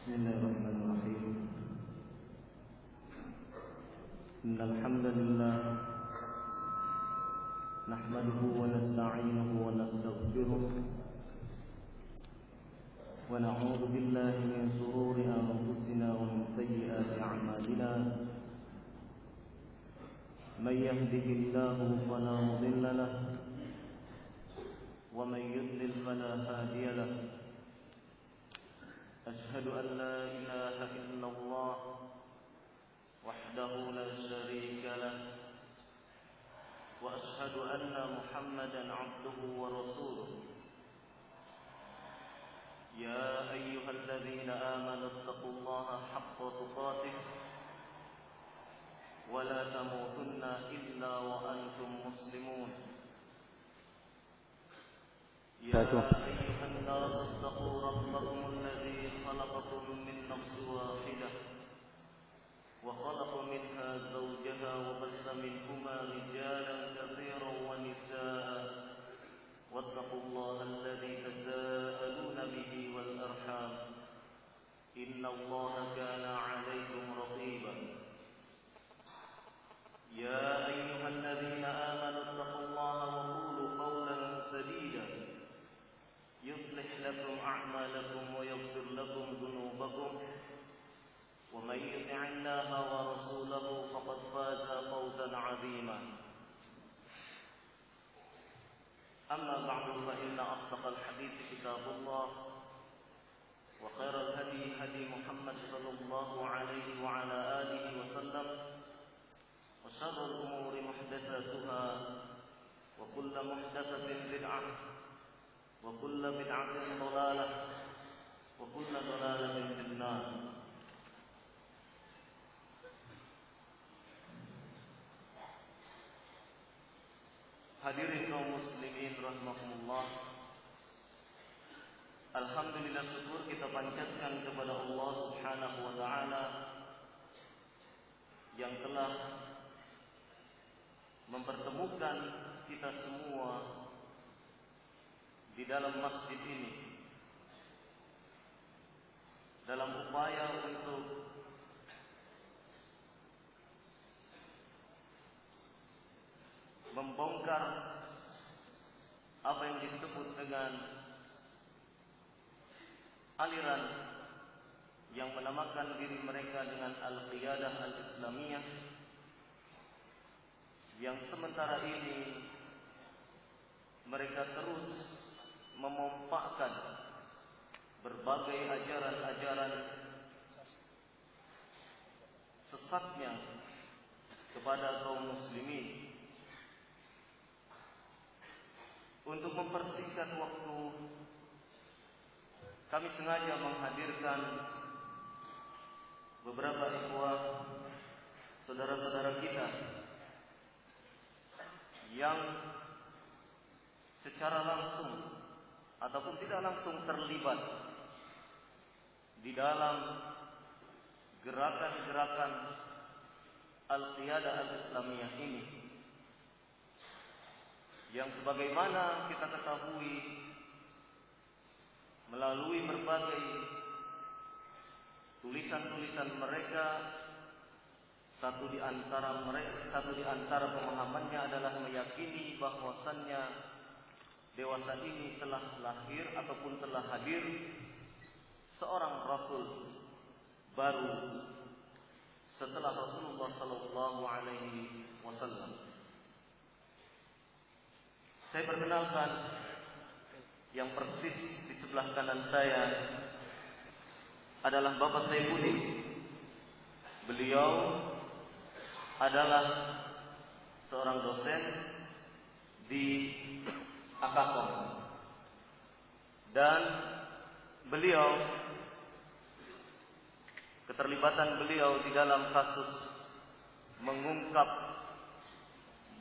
بسم الله الرحمن الرحيم. إن الحمد لله نحمده ونستعينه ونستغفره ونعوذ بالله من شرور أنفسنا ومن سيئات أعمالنا. من يهده الله فلا مضل له ومن يضلل فلا هادي له. أشهد أن لا إله إلا الله وحده لا شريك له وأشهد أن محمدا عبده ورسوله. يا أيها الذين آمنوا اتقوا الله حق تقاته ولا تموتن إلا وأنتم مسلمون. يا أيها الناس اتقوا ربكم الذي خلقكم من نفس واحدة وخلق منها زوجها وبث منهما رجالا كثيرا ونساء واتقوا الله الذي تساءلون به والأرحام إن الله كان عليكم رقيبا. يا أيها الذين آمنوا اتقوا الله وقولوا قولا سديدا يصلح لكم أعمالكم ويغفر لكم ذنوبكم ومن يطع الله ورسوله فقد فاز فوزا عظيما. أما بعد فإن أصدق الحديث كتاب الله وخير الهدي هدي محمد صلى الله عليه وعلى آله وسلم وشر الأمور محدثاتها وكل محدثة بدعة وكل بدعة ضلالة وكل ضلالة في النار. Hadirin kaum muslimin rahimakumullah. Alhamdulillah, syukur kita panjatkan kepada Allah Subhanahu wa taala yang telah mempertemukan kita semua di dalam masjid ini dalam upaya untuk membongkar apa yang disebut dengan aliran yang menamakan diri mereka dengan Al-Qiyadah Al-Islamiyah, yang sementara ini mereka terus memompakkan berbagai ajaran-ajaran sesatnya kepada kaum muslimin. Untuk mempersingkat waktu, kami sengaja menghadirkan beberapa ikhwah saudara-saudara kita yang secara langsung ataupun tidak langsung terlibat di dalam gerakan-gerakan Al-Qiyadah Al-Islamiyah ini, yang sebagaimana kita ketahui melalui berbagai tulisan-tulisan mereka, satu di antara pemahamannya adalah meyakini bahwasannya dewasa ini telah lahir ataupun telah hadir seorang rasul baru setelah Rasulullah sallallahu alaihi wasallam. Saya perkenalkan yang persis di sebelah kanan saya adalah Bapak Saifuddin. Beliau adalah seorang dosen di Akakom, dan keterlibatan beliau di dalam kasus mengungkap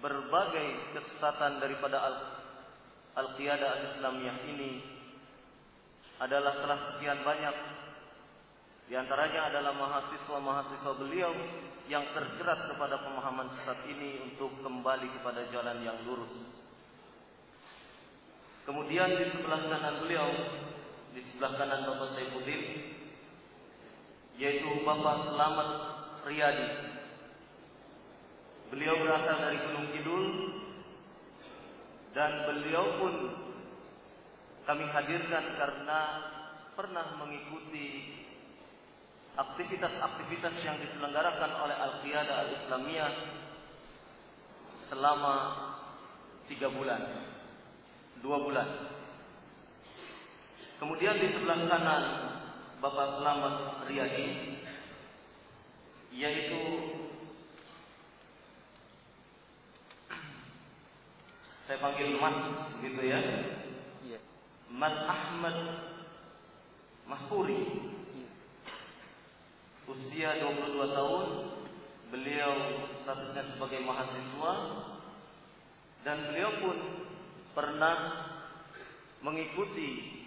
berbagai kesesatan daripada Al-Qiyadah Al-Islamiyah ini adalah telah sekian banyak. Di antaranya adalah mahasiswa-mahasiswa beliau yang terjerat kepada pemahaman sesat ini untuk kembali kepada jalan yang lurus. Kemudian di sebelah kanan beliau, di sebelah kanan Bapak Saifuddin, yaitu Bapak Selamat Riyadi. Beliau berasal dari Gunung Kidul dan beliau pun kami hadirkan karena pernah mengikuti aktivitas-aktivitas yang diselenggarakan oleh Al-Qiyadah Al-Islamiyah selama 2 bulan. Kemudian di sebelah kanan Bapak Selamat Riyadi, yaitu saya panggil Mas begitu ya, Mas Ahmad Mahpuri, usia 22 tahun. Beliau statusnya sebagai mahasiswa dan beliau pun pernah mengikuti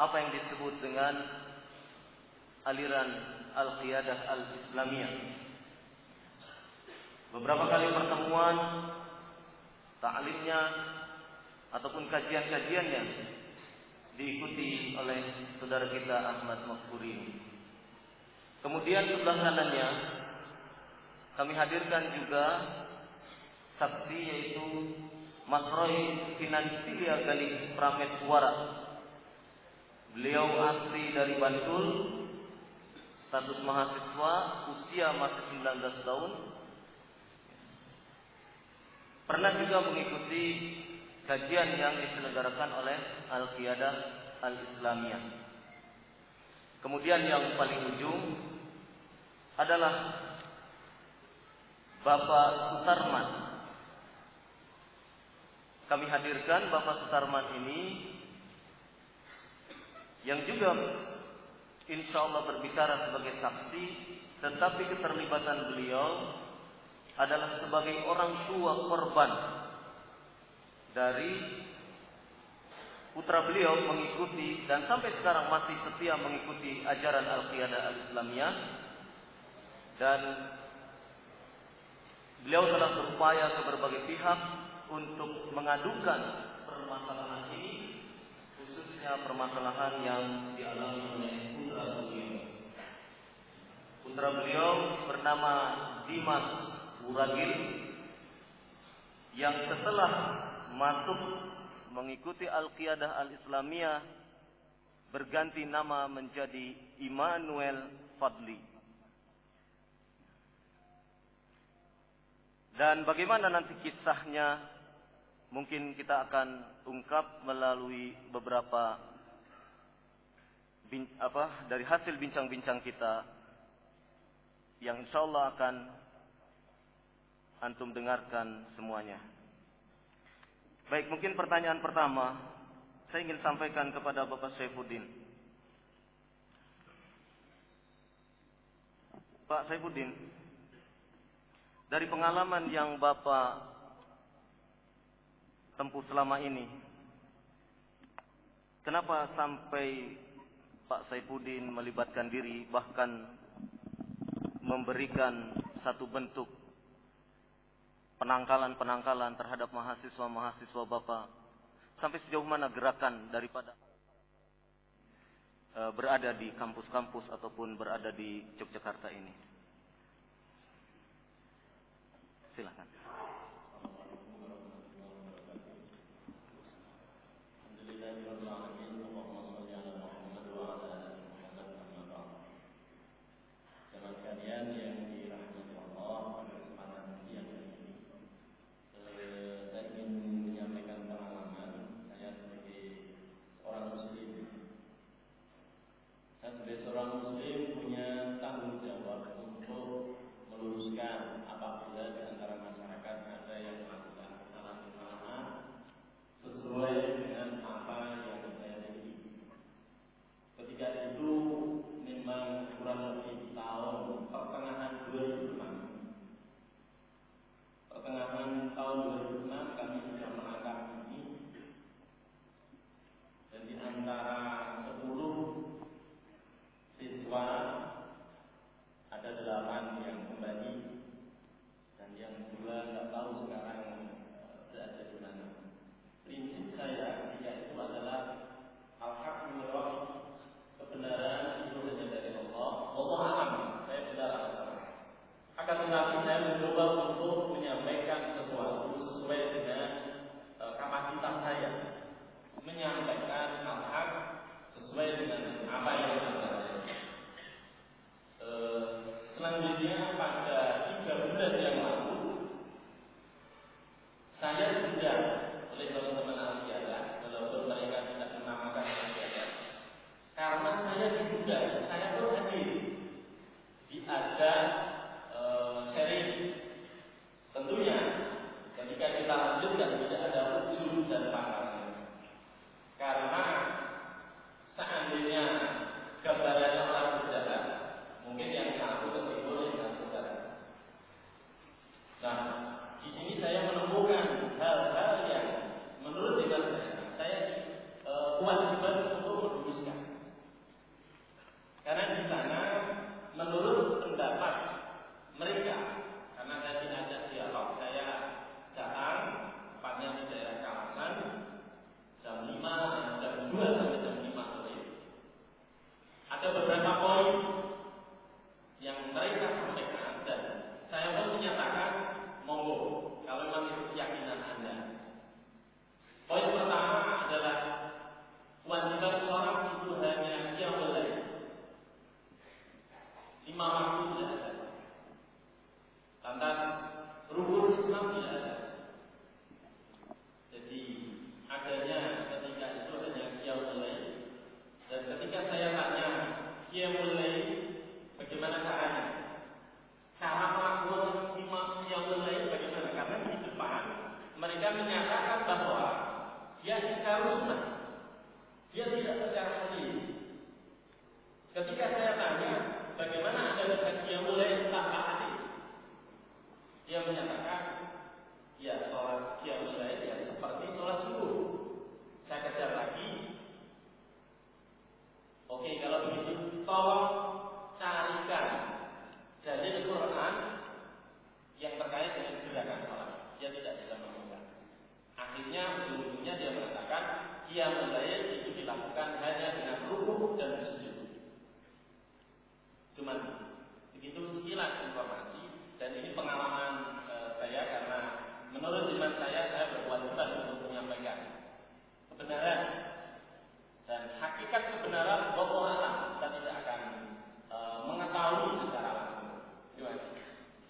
apa yang disebut dengan aliran Al-Qiyadah Al-Islamiyah. Beberapa kali pertemuan, ta'limnya ataupun kajian-kajiannya diikuti oleh saudara kita Ahmad Mahpuri. Kemudian sebelah kanannya kami hadirkan juga saksi, yaitu Mas Roy Finansilia Galih Prameswara. Beliau asli dari Bantul, status mahasiswa, usia masih 19 tahun. Pernah juga mengikuti kajian yang diselenggarakan oleh Al-Qiyadah Al-Islamiyah. Kemudian yang paling ujung adalah Bapak Sutarman. Kami hadirkan Bapak Sutarman ini yang juga insya Allah berbicara sebagai saksi, tetapi keterlibatan beliau adalah sebagai orang tua korban dari putra beliau mengikuti dan sampai sekarang masih setia mengikuti ajaran Al-Qiyadah Al-Islamiyah, dan beliau telah berupaya ke berbagai pihak untuk mengadukan permasalahan ini, khususnya permasalahan yang dialami oleh putra beliau. Putra beliau bernama Dimas Buragil, yang setelah masuk mengikuti Al-Qiyadah Al-Islamiyah berganti nama menjadi Immanuel Fadli. Dan bagaimana nanti kisahnya mungkin kita akan ungkap melalui beberapa dari hasil bincang-bincang kita yang insya Allah akan antum dengarkan semuanya. Baik, mungkin pertanyaan pertama saya ingin sampaikan kepada Bapak Saifuddin. Pak Saifuddin, dari pengalaman yang Bapak tempuh selama ini, kenapa sampai Pak Saifuddin melibatkan diri, bahkan memberikan satu bentuk penangkalan terhadap mahasiswa-mahasiswa Bapak? Sampai sejauh mana gerakan daripada berada di kampus-kampus ataupun berada di Yogyakarta ini? Silakan. Ada 8 yang kembali juga saya pun hadir di ada sharing. Tentunya ketika kita lanjutkan tidak ada ujung dan pangkalnya, karena seandainya gambarannya orang berjalan, mungkin yang satu ketimbul yang satu jalan. Nah, di sini saya menemukan hal-hal yang menurut hemat saya kewajiban untuk meluruskan. Karena di sana menurut pendapat mereka, karena saya diajak dialog, saya datang tepatnya di daerah Kalasan jam 2 sampai jam 5 sore. Ada beberapa poin yang mereka sampaikan dan saya pun menyatakan monggo kalau memang itu keyakinan Anda. Poin pertama adalah kewajiban seorang itu hanya qiyamul lail. 5 waktu tidak ada. Lantas rukun Islam tidak ada. Jadi adanya ketika itu hanya qiyamul lail. Dan ketika saya tanya qiyamul lail bagaimana caranya? Cara melakukan 5 qiyamul lail bagaimana? Karena di depan mereka menyatakan bahwa dia ingkar sunnah. Dia tidak secara sendiri. Ketika saya tanya bagaimana Anda bisa qiyamul lail tanpa hadis, dia menyatakan ya sholat qiyamul lail ya seperti sholat subuh. Saya kejar lagi. Oke, kalau begitu tolong carikan dalil Quran yang terkait dengan gerakan sholat. Dia tidak bisa menemukan. Akhirnya ujung-ujungnya dia mengatakan qiyamul lail itu dilakukan hanya dengan rukuk dan sujud. Cuman begitu sekilas informasi, dan ini pengalaman saya karena menurut iman saya berkewajiban untuk menyampaikan kebenaran dan hakikat kebenaran. Wallahu a'lam, kita tidak akan mengetahui secara langsung.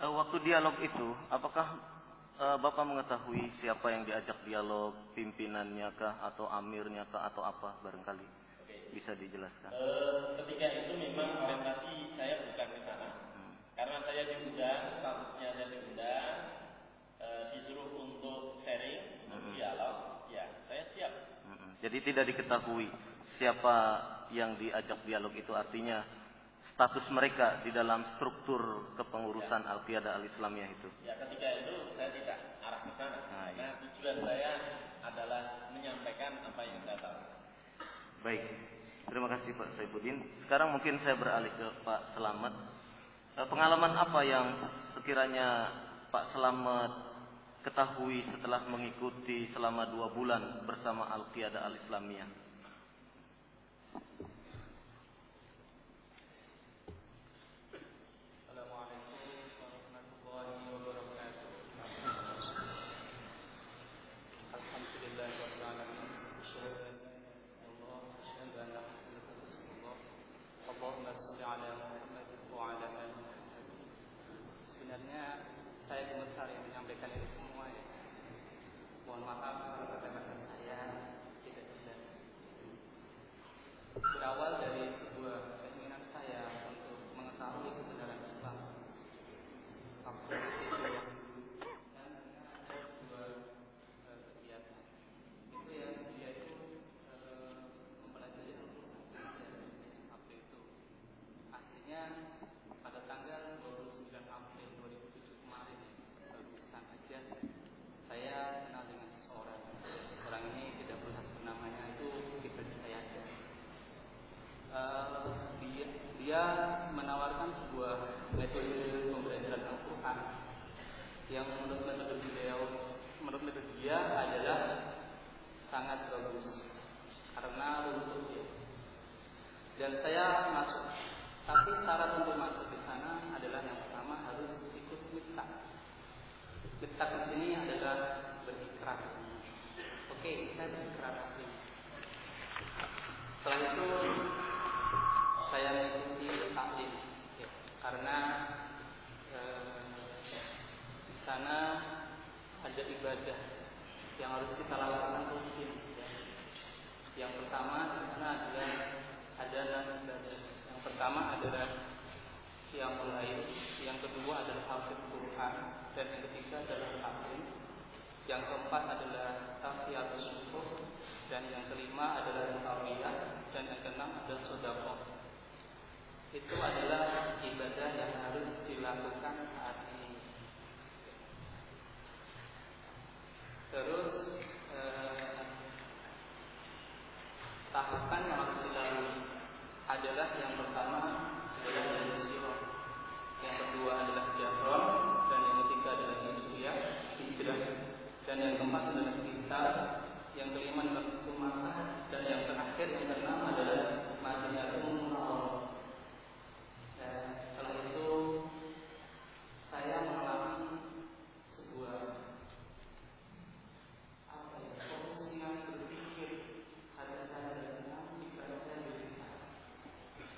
Waktu dialog itu, apakah Bapak mengetahui siapa yang diajak dialog, pimpinannya kah, atau amirnya kah, atau apa barangkali? Bisa dijelaskan? Ketika itu memang orientasi saya bukan ke sana, karena saya diundang, statusnya saya diundang, disuruh untuk sharing, dialog, ya saya siap. Jadi tidak diketahui siapa yang diajak dialog itu, artinya status mereka di dalam struktur kepengurusan Al-Qiyadah Al-Islamiyah itu. Ya, ketika itu saya tidak arah ke sana, karena tujuan saya adalah menyampaikan apa yang saya tahu. Baik, terima kasih Pak Saifuddin. Sekarang mungkin saya beralih ke Pak Selamat. Pengalaman apa yang sekiranya Pak Selamat ketahui setelah mengikuti selama 2 bulan bersama Al-Qiyadah Al-Islamiyah? Sebenarnya saya gemetar yang menyampaikan ini semua ya. Mohon maaf kalau kata-kata saya tidak jelas. Berawal dari sebuah keinginan saya untuk mengetahui kebenaran Islam. Waktu itu dan ada sebuah kegiatan itu ya, dia itu mempelajari Al-Quran waktu itu. Akhirnya pada tanggal 29 April 2007 kemarin, barusan aja saya kenal dengan seseorang. Orang ini tidak perlu saya sebut namanya, itu pribadi saya aja. Dia menawarkan sebuah metode pembelajaran Al-Quran yang menurut metode dia adalah sangat bagus karena runtut ya. Dan saya masuk. Tapi syarat untuk masuk di sana adalah yang pertama harus ikut miftah. Miftah di sini adalah berikrar. Oke, saya berikrar. Setelah itu saya mengikuti taklim, ya, karena di sana ada ibadah yang harus kita lakukan rutin. Ya. Yang pertama di sana adalah adalah ibadah. pertama adalah qiyamul lail, yang kedua adalah hafidz Quran, dan yang ketiga adalah taklim, yang keempat adalah tahiyatus subuh, dan yang kelima adalah tarbiyah, dan yang keenam adalah sedekah. Itu adalah ibadah yang harus dilakukan saat ini. Terus tahapan yang harus dilalui adalah yang pertama adalah al-isyra, yang kedua adalah jahron, dan yang ketiga adalah hijrah, dan yang keempat adalah qital, yang kelima adalah sumata, dan yang terakhir yang keenam adalah madinatul munawwarah. Dan setelah itu saya mengalami sebuah fokusnya berpikir ada saya dengan ibadah saya bisa.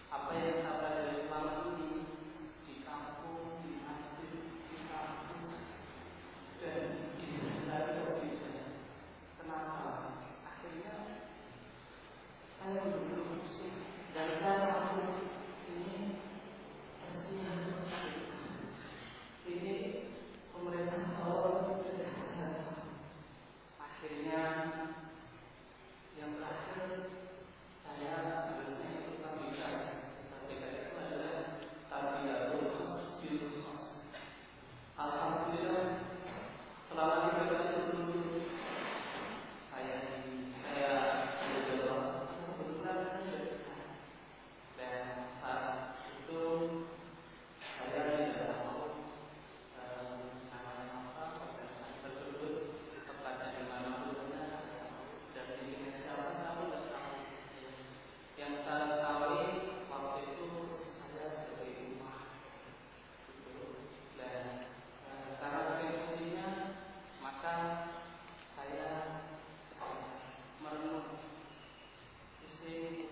Apa yang saya pelajari selama ini di kampung, di masjid, di kampus, dan di negara Indonesia. Kenapa? Akhirnya saya benar-benar pusing dan saya tahu ini kasihan ini pemerintah awal tidak sadar. Akhirnya yang terakhir saya harusnya ikut tarbiyah. Tarbiyah itu adalah tarbiyatul khas bil khas. Alhamdulillah selama 3 bulan itu saya berdoa kebetulan saya bisa. Dan saat itu saya tidak tahu namanya apa, organisasi tersebut tepatnya di mana dulunya, dan ini siapa saya tidak tahu. Yang saya tahu waktu itu saya sebagai imam gitu. Dan karena diskusinya maka saya merenung pusing,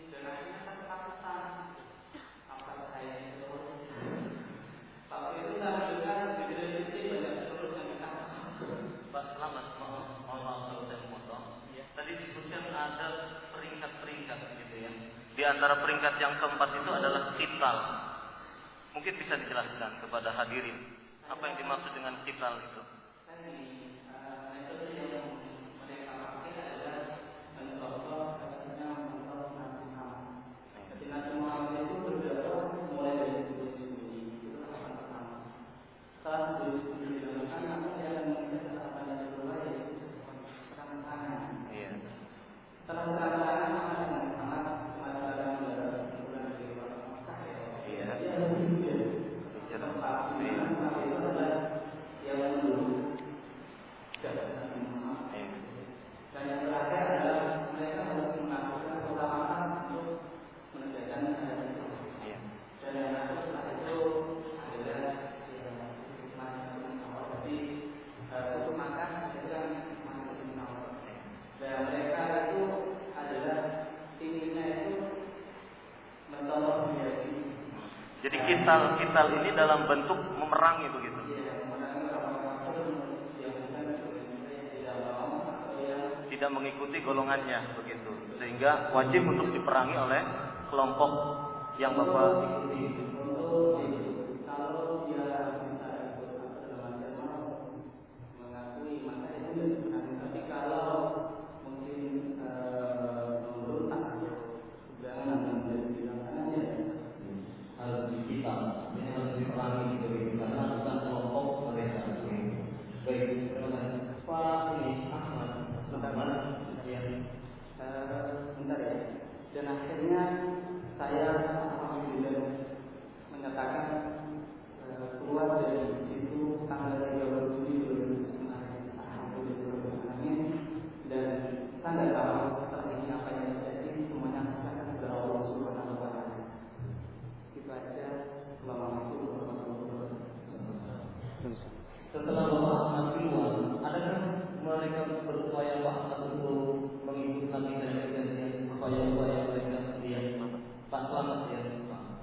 dan akhirnya saya ketakutan apa saya itu. Waktu itu saya mendengar di televisi banyak terus yang dikatakan. Pak, selamat. Mohon maaf kalau saya memotong. Tadi disebutkan ada peringkat-peringkat gitu ya. Di antara peringkat yang keempat itu adalah qital. Mungkin bisa dijelaskan kepada hadirin apa yang dimaksud dengan qital itu. Metode yang mereka pakai adalah mencontoh katanya mencontoh Nabi Muhammad. Jadi Nabi Muhammad itu berdakwah mulai dari sembunyi-sembunyi. Itu tahapan pertama. Setelah sembunyi-sembunyi dilakukan, maka dia akan mengingat tahapan yang kedua, yaitu serang-serangan. Setelah serang-serangan, maka dengan sangat masyarakat udara bulan dari Mekah ya. Dia harus hijrah. Tempat di mana itu adalah yang dulu dan yang terakhir adalah mereka harus melakukan perlawanan untuk menegakkan agama itu. Dan yang terakhir setelah itu adalah Madinatul Munawwarah. Jadi itu maka adalah Madinatul Munawwarah. Dan mereka itu adalah inginnya itu mentolong dia. Jadi qital ini dalam bentuk memerangi begitu. Tidak mengikuti golongannya begitu, sehingga wajib untuk diperangi oleh kelompok yang Bapak ikuti. Kalau dia bisa mengakui maka itu sebenarnya. Tapi kalau mungkin memberontak jangan menjadi tindakannya harus dikital, ini harus diperangi begitu karena bukan kelompok mereka. Baik, terima kasih. Pak ini Ahmad. Sebentar ya. Dan akhirnya saya alhamdulillah menyatakan keluar dari situ tanggal 30 Juni 2009. Alhamdulillah. Dan kita nggak tahu setelah ini apa yang terjadi. Semuanya akan kepada Allah Subhanahu wa Ta'ala. Itu aja. Assalamualaikum warahmatullahi wabarakatuh. Setelah Bapak Ahmad keluar, adakah mereka berupaya Pak Ahmad untuk mengikuti lagi dan upaya-upaya mereka sendiri? Pak Selamat ya Pak.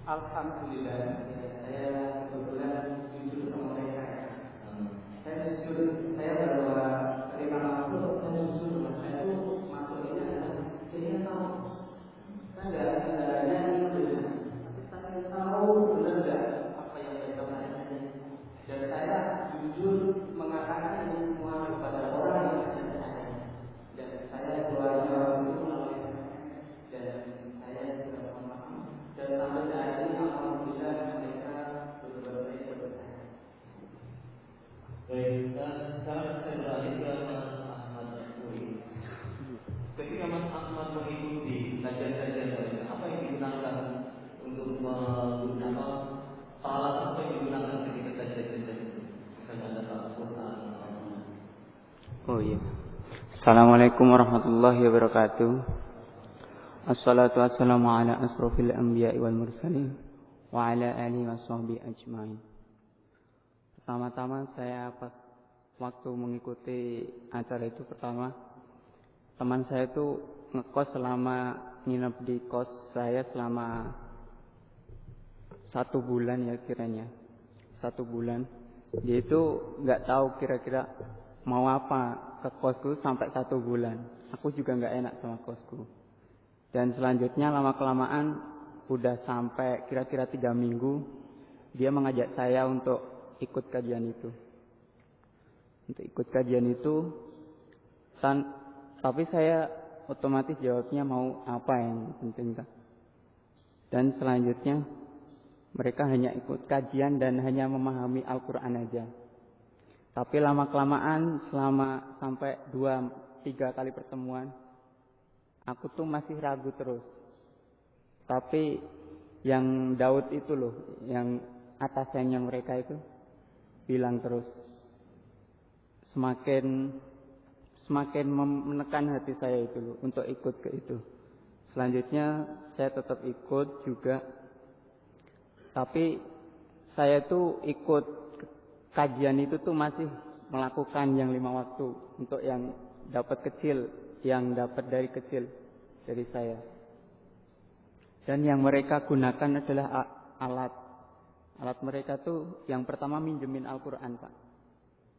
Alhamdulillah, saya kebetulan jujur sama mereka ya. Saya jujur, saya bahwa ketika masuk saya jujur, saya itu masuk ini adalah saya tahu kan nggak ada Assalamualaikum warahmatullahi wabarakatuh. Assalatu wassalamu ala asrofil anbiya'i wal mursalin wa ala alihi wa sahbihi ajma'in. Pertama-tama saya pas waktu mengikuti acara itu pertama, teman saya itu ngekos nginep di kos saya selama 1 bulan ya kiranya. 1 bulan. Dia itu nggak tahu kira-kira mau apa ke kosku sampai 1 bulan. Aku juga nggak enak sama kosku. Dan selanjutnya lama-kelamaan udah sampai kira-kira 3 minggu, dia mengajak saya untuk ikut kajian itu. Tapi saya otomatis jawabnya mau apa yang penting kan. Dan selanjutnya mereka hanya ikut kajian dan hanya memahami Al-Quran aja. Tapi lama-kelamaan selama sampai 2-3 kali pertemuan, aku tuh masih ragu terus. Tapi yang Daud itu loh, yang atasannya mereka itu bilang terus, semakin menekan hati saya itu loh untuk ikut ke itu. Selanjutnya saya tetap ikut juga. Tapi saya tuh ikut kajian itu tuh masih melakukan yang 5 waktu untuk yang dapat dari kecil dari saya. Dan yang mereka gunakan adalah alat mereka tuh yang pertama minjemin Al-Quran, Pak.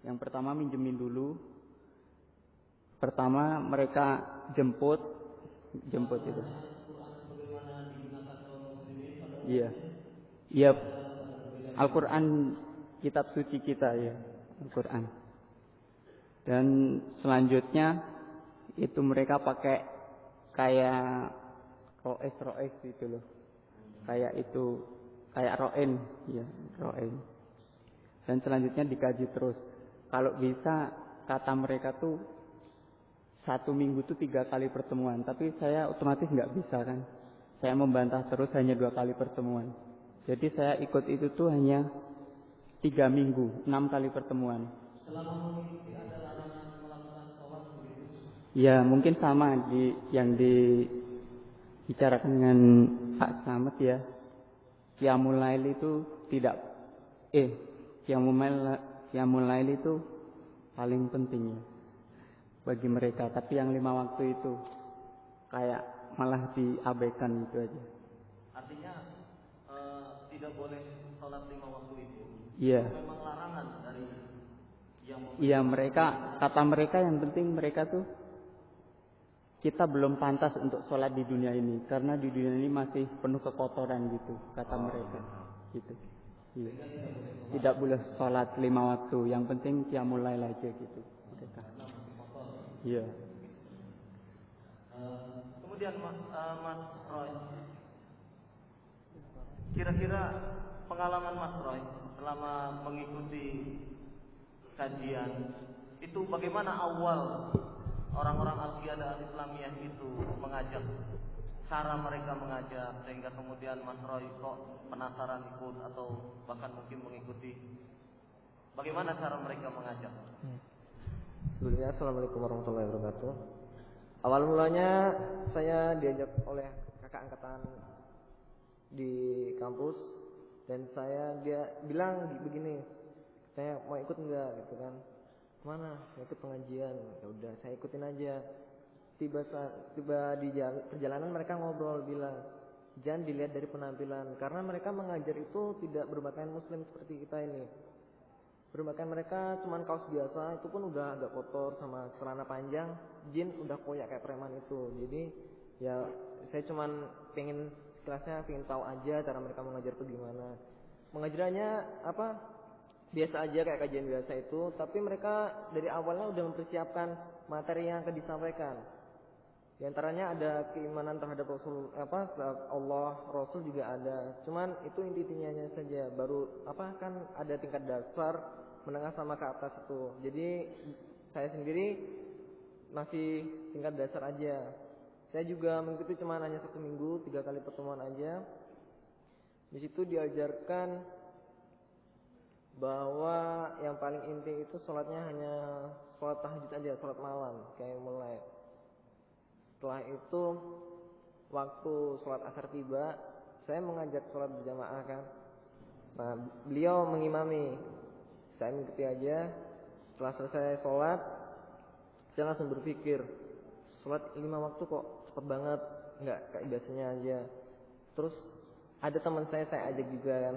Yang pertama minjemin dulu. Pertama mereka jemput itu. Iya, Al-Quran kitab suci kita ya, Al-Quran. Dan selanjutnya itu mereka pakai kayak roes gitu loh. Kayak roen, ya, roen. Dan selanjutnya dikaji terus. Kalau bisa kata mereka tuh 1 minggu tuh 3 kali pertemuan, tapi saya otomatis nggak bisa kan. Saya membantah terus hanya 2 kali pertemuan. Jadi saya ikut itu tuh hanya 3 minggu, 6 kali pertemuan. Selama mengikuti ada larangan melakukan sholat begitu? Ya mungkin sama yang dibicarakan dengan Pak Slamet ya. Qiyamul Lail itu Qiyamul Lail itu paling penting ya bagi mereka. Tapi yang 5 waktu itu kayak malah diabaikan gitu aja. Artinya tidak boleh sholat 5 waktu itu. Iya. Memang larangan dari yang. Iya, kata mereka yang penting mereka tuh kita belum pantas untuk sholat di dunia ini karena di dunia ini masih penuh kekotoran gitu kata mereka. Gitu. Iya. Tidak boleh sholat 5 waktu. Yang penting qiyamul lail aja gitu. Mereka. Iya. Kemudian Mas Roy, kira-kira pengalaman Mas Roy selama mengikuti kajian itu bagaimana awal orang-orang Al-Qiyadah Al-Islamiyah itu mengajak, cara mereka mengajak sehingga kemudian Mas Roy kok penasaran ikut atau bahkan mungkin mengikuti. Bagaimana cara mereka mengajak? Sebelumnya Assalamualaikum warahmatullahi wabarakatuh. Awal mulanya saya diajak oleh kakak angkatan di kampus dan dia bilang begini, saya mau ikut enggak gitu kan. Mana? Mau ikut pengajian. Ya udah saya ikutin aja. Tiba di perjalanan mereka ngobrol bilang, jangan dilihat dari penampilan karena mereka mengajar itu tidak berpakaian muslim seperti kita ini. Berpakaian mereka cuman kaos biasa, itu pun udah agak kotor sama celana panjang, jin udah koyak kayak preman itu. Jadi ya saya cuman pengen tahu aja cara mereka mengajar itu gimana. Mengajarannya biasa aja kayak kajian biasa itu, tapi mereka dari awalnya udah mempersiapkan materi yang akan disampaikan. Di antaranya ada keimanan terhadap Allah, Rasul juga ada. Cuman itu intinya saja. Baru kan ada tingkat dasar, menengah sama ke atas itu. Jadi saya sendiri masih tingkat dasar aja. Saya juga mengikuti cuma hanya 1 minggu, 3 kali pertemuan aja. Di situ diajarkan bahwa yang paling inti itu sholatnya hanya sholat tahajud aja, sholat malam kayak mulai. Setelah itu waktu sholat asar tiba, saya mengajak sholat berjamaah kan. Nah, beliau mengimami, saya mengikuti aja. Setelah selesai sholat, saya langsung berpikir, sholat 5 waktu kok cepet banget, nggak kayak biasanya aja. Terus ada teman saya ajak juga kan.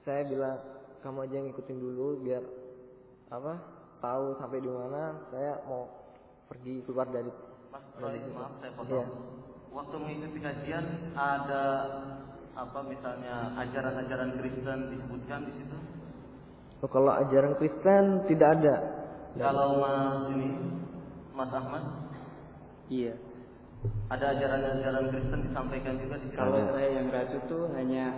Saya bilang, kamu aja ngikutin dulu biar tahu sampai di mana. Saya mau pergi keluar dari. Mas, maaf saya potong. Waktu mengikuti kajian ada misalnya ajaran-ajaran Kristen disebutkan di situ? Oh, kalau ajaran Kristen tidak ada. Kalau Mas Ahmad? Iya. Ada ajaran-ajaran Kristen disampaikan juga di situ? Kalau saya yang ragu tuh hanya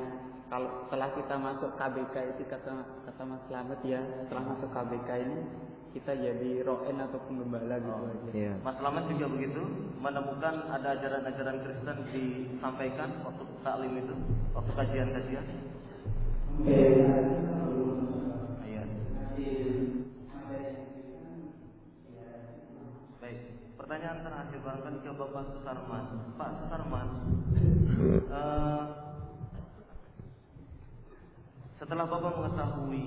kalau setelah kita masuk KBK itu kata Mas Slamet ya, setelah masuk KBK ini kita jadi roen atau penggembala gitu aja. Iya. Mas Slamet juga begitu, menemukan ada ajaran-ajaran Kristen disampaikan waktu taklim itu, waktu kajian-kajian? Iya. Baik, pertanyaan terakhir barangkali ke Bapak Sutarman. Pak Sutarman, setelah Bapak mengetahui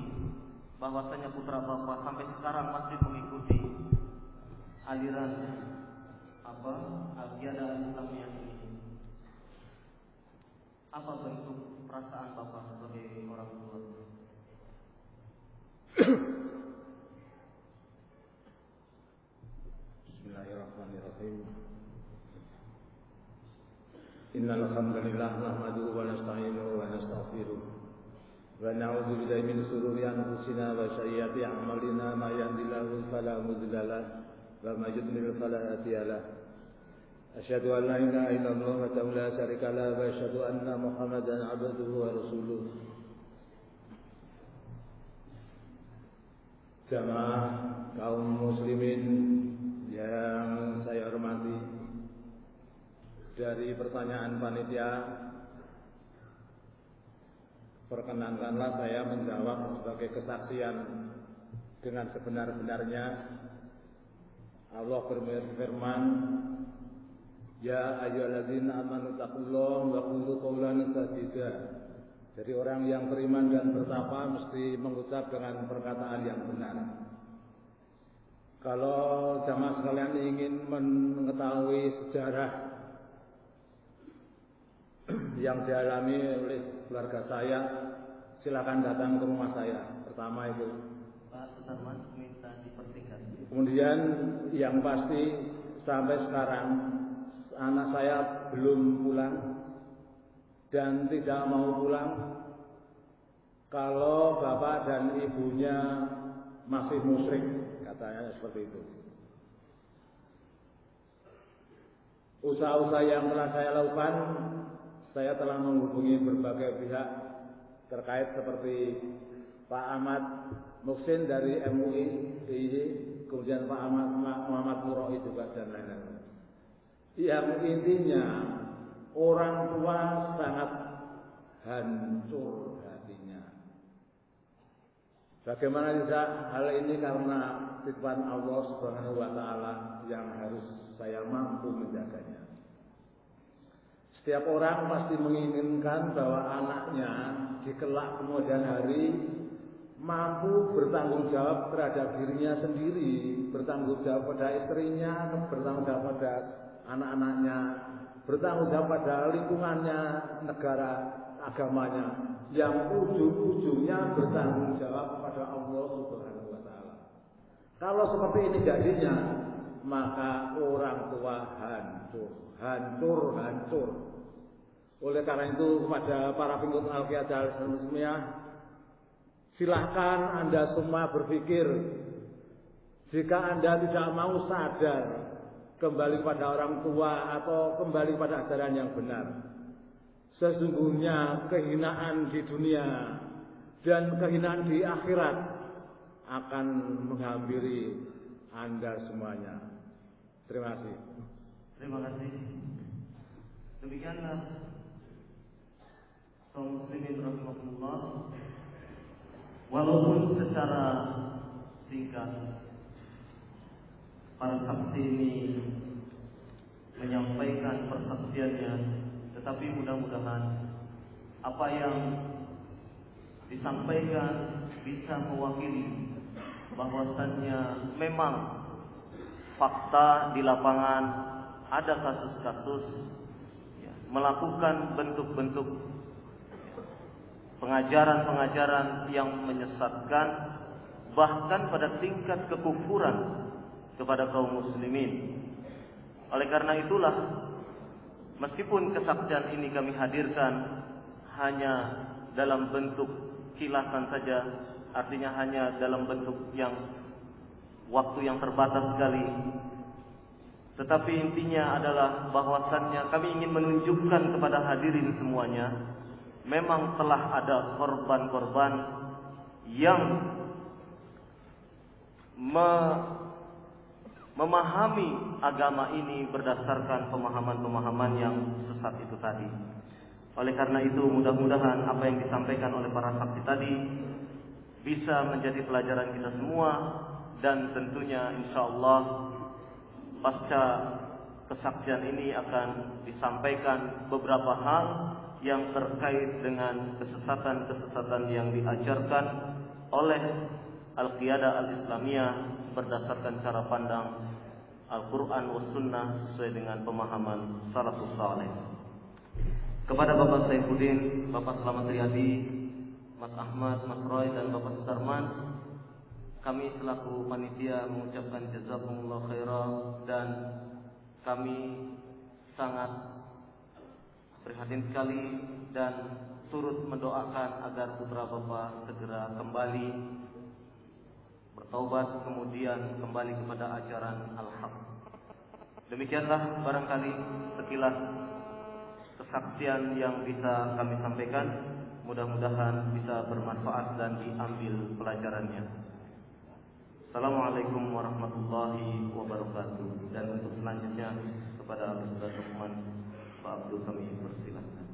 bahwasanya putra Bapak sampai sekarang masih mengikuti aliran Al-Qiyadah Al-Islamiyah ini, apa bentuk perasaan Bapak sebagai orang tua? Bismillahirrahmanirrahim. Innal hamdalillah nahmaduhu wa nasta'inuhu wa nastaghfiruh. Wa na'udzu billahi min shururi anfusina wa sayyiati a'malina, may yahdihillahu fala mudilla lahu wa may yudlil fala hadiya lahu. Asyhadu an la ilaha illallah wa la syarika lahu wa asyhadu anna Muhammadan 'abduhu wa rasuluh. Jamaah kaum muslimin yang saya hormati, dari pertanyaan panitia, perkenankanlah saya menjawab sebagai kesaksian dengan sebenar-benarnya. Allah berfirman, ya ayyuhalladzina amanu taqullaha wa qulu qawlan sadida. Jadi orang yang beriman dan bertakwa mesti mengucap dengan perkataan yang benar. Kalau jamaah sekalian ingin mengetahui sejarah yang dialami oleh keluarga saya, silakan datang ke rumah saya. Pertama itu. Pak Sutarman minta dipersingkat. Kemudian yang pasti sampai sekarang anak saya belum pulang dan tidak mau pulang kalau bapak dan ibunya masih musyrik, katanya seperti itu. Usaha-usaha yang telah saya lakukan, saya telah menghubungi berbagai pihak terkait seperti Pak Ahmad Muksin dari MUI, DIY, kemudian Pak Ahmad Muhammad Muroi juga dan lain-lain. Yang intinya orang tua sangat hancur hatinya. Bagaimana tidak, hal ini karena titipan Allah Subhanahu wa taala yang harus saya mampu menjaganya. Setiap orang pasti menginginkan bahwa anaknya di kelak kemudian hari mampu bertanggung jawab terhadap dirinya sendiri, bertanggung jawab pada istrinya, bertanggung jawab pada anak-anaknya, bertanggung jawab pada lingkungannya, negara, agamanya, yang ujung-ujungnya bertanggung jawab pada Allah Subhanahu wa taala. Kalau seperti ini jadinya, maka orang tua hancur. Oleh karena itu kepada para pengikut Al-Qiyadah Al-Islamiyah, silahkan Anda semua berpikir, jika Anda tidak mau sadar kembali pada orang tua atau kembali pada ajaran yang benar, sesungguhnya kehinaan di dunia dan kehinaan di akhirat akan menghampiri Anda semuanya. Terima kasih. Terima kasih. Demikianlah kaum muslimin rahimahullah, walaupun secara singkat para saksi ini menyampaikan persaksiannya, tetapi mudah-mudahan apa yang disampaikan bisa mewakili bahwasannya memang fakta di lapangan ada kasus-kasus melakukan bentuk-bentuk pengajaran-pengajaran yang menyesatkan, bahkan pada tingkat kekufuran kepada kaum muslimin. Oleh karena itulah, meskipun kesaksian ini kami hadirkan hanya dalam bentuk kilasan saja, artinya hanya dalam bentuk yang waktu yang terbatas sekali, tetapi intinya adalah bahwasannya kami ingin menunjukkan kepada hadirin semuanya, memang telah ada korban-korban yang memahami agama ini berdasarkan pemahaman-pemahaman yang sesat itu tadi. Oleh karena itu, mudah-mudahan apa yang disampaikan oleh para saksi tadi bisa menjadi pelajaran kita semua, dan tentunya insyaallah pasca kesaksian ini akan disampaikan beberapa hal yang terkait dengan kesesatan-kesesatan yang diajarkan oleh Al-Qiyadah Al-Islamiyah berdasarkan cara pandang Al-Quran was Sunnah sesuai dengan pemahaman Salafus Saleh. Kepada Bapak Saifuddin, Bapak Slamet Riyadi, Mas Ahmad, Mas Roy, dan Bapak Sudarman, kami selaku panitia mengucapkan jazakumullah khairan, dan kami sangat prihatin sekali dan turut mendoakan agar putra Bapak segera kembali bertaubat, kemudian kembali kepada ajaran Al-Haq. Demikianlah barangkali sekilas kesaksian yang bisa kami sampaikan. Mudah-mudahan bisa bermanfaat dan diambil pelajarannya. Assalamualaikum warahmatullahi wabarakatuh. Dan untuk selanjutnya kepada Ustaz Luqman, Pak Abdul, kami persilakan.